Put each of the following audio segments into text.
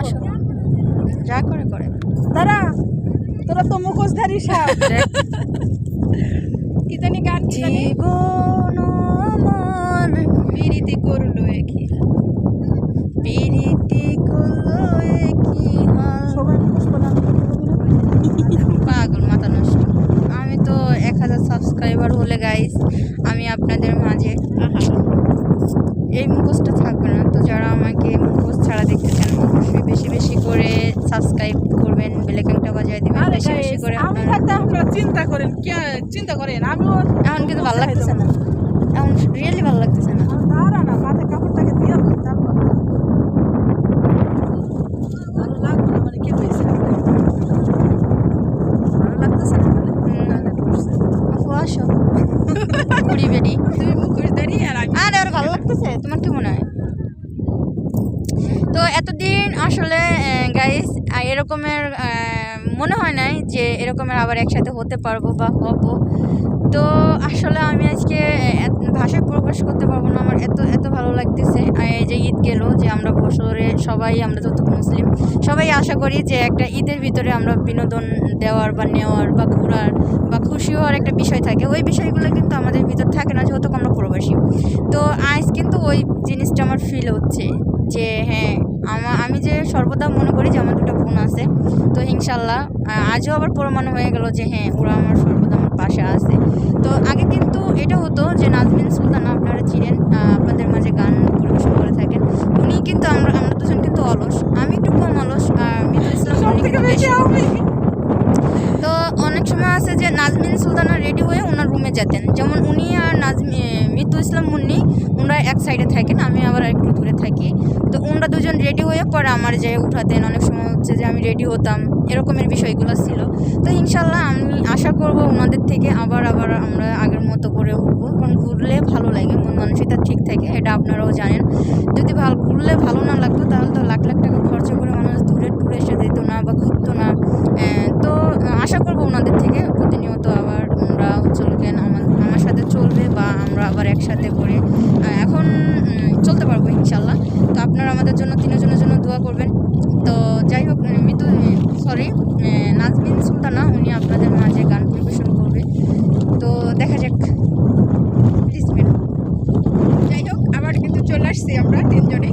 আসো যা করে করে দাঁড়া তোরা তো মুখোশধারী সাপ কি জানি গান কি জানি জীবন আমার পিরিতি করলো একই প্রীতি করলো কি সবাই মুখোশ বানানো পাগল মাথা নষ্ট। আমি তো 1000 সাবস্ক্রাইবার হলে গাইস আমি আপনাদের মাঝে এই মুখোশটা থাকবে না। তো যারা আমাকে মুখোশ ছাড়া দেখতে চান অবশ্যই বেশি বেশি করে সাবস্ক্রাইব করবেন, বেল আইকনটা বাজিয়ে দিবেন বেশি বেশি করে। আমি থাকতে আপনারা চিন্তা করেন কি চিন্তা করেন আমিও এখন কিন্তু ভালো লাগতেছে না, এখন রিয়েলি ভালো লাগতেছে না। দাঁড়া না মাথায় কাপড়টাকে দিয়ে তারপর ভালো লাগবে না মানে কি হয়েছে ভালো লাগতেছে না আপু আসো কুড়ি বেডি তুমি মুখোশ দাঁড়িয়ে আর আমি আরে আর ভালো লাগতেছে, তোমার কি মনে হয়? তো এতদিন আসলে গাইস এরকমের মনে হয় নাই যে এরকমের আবার একসাথে হতে পারবো বা হব। তো আসলে আমি আজকে ভাষায় প্রকাশ করতে পারবো না, আমার এত এত ভালো লাগতেছে। এই যে ঈদ গেল, যে আমরা বছরে সবাই, আমরা যত মুসলিম সবাই আশা করি যে একটা ঈদের ভিতরে আমরা বিনোদন দেওয়ার বা নেওয়ার বা ঘোরার বা খুশি হওয়ার একটা বিষয় থাকে। ওই বিষয়গুলো কিন্তু আমাদের ভিতর থাকে না যেহেতু আমরা প্রবাসী। তো আজ কিন্তু ওই জিনিসটা আমার ফিল হচ্ছে যে হ্যাঁ আমি যে সর্বদা মনে করি যে আমার দুটো বোন আছে। তো ইনশাল্লাহ আজও আবার প্রমাণ হয়ে গেল যে হ্যাঁ ওরা আমার সর্বদা আমার পাশে আছে। তো আগে কিন্তু এটা হতো যে নাজমিন সুলতানা আপনারা চিনেন, আপনাদের মাঝে গান পরিবেশন করে থাকেন। উনি কিন্তু আমরা দুজন কিন্তু অলস, আমি একটু কম অলস, মিতুল ইসলাম উনি কিন্তু বেশি। তো অনেক সময় আছে যে নাজমিন সুলতানা রেডি হয়ে ওনার রুমে যেতেন, যেমন উনি আর মিতুল ইসলাম মুন্নি ওনারা এক সাইডে থাকেন, আমি আবার একটু দূরে থাকি। তো ওনারা দুজন রেডি হয়ে পরে আমার যে উঠাতেন, অনেক সময় হচ্ছে যে আমি রেডি হতাম, এরকমের বিষয়গুলো ছিল। তো ইনশাল্লাহ আমি আশা করব ওনাদের থেকে আবার আমরা আগের মতো করে উঠবো, কারণ ঘুরলে ভালো লাগে, মন মানসিকতা ঠিক থাকে, এটা আপনারাও জানেন। যদি ঘুরলে ভালো না লাগতো তাহলে তো লাখ লাখ টাকা খরচা করে মানুষ দূরে ট্যুরে এসে যেত না বা ঘুরতো না। তো আশা করবো ওনাদের থেকে প্রতিনিয়ত আবার আমরা চলবেন, আমার সাথে চলবে বা আমরা আবার একসাথে করে এখন চলতে পারবো ইনশাল্লাহ। তো আপনারা আমাদের জন্য তিনজনের জন্য দোয়া করবেন। তো যাই হোক নাজমিন সুলতানা উনি আপনাদের মাঝে গান পরিবেশন করবে, তো দেখা যাক। Please madam. যাই হোক আবার কিন্তু চলে আসছি আমরা তিনজনে,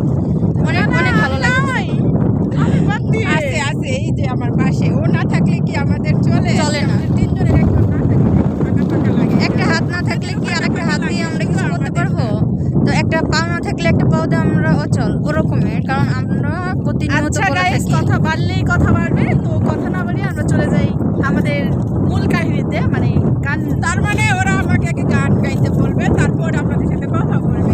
অনেক অনেক ভালো লাগে। আছে আছে এই যে আমার পাশে, ও না থাকলে কি আমাদের চলে না, তিনজনের একজন না থাকলে ফাঁকা ফাঁকা লাগে। একটা হাত না থাকলে কি আর একটা হাত দিয়ে আমরা কিছু করতে পারবো? তো একটা পাও না থাকলে একটা পাও দিয়ে আমরা অচল ওরকমের, কারণ আমরা প্রতিনিয়ত আচ্ছা করে গাইস, থাকি। কথা বাড়লেই কথা বাড়বে, তো কথা না বলে আমরা চলে যাই আমাদের মূল কাহিনীতে, মানে গান। তার মানে ওরা আমাকে আগে গান গাইতে বলবে, তারপর আপনাদের সাথে কথা বলবে।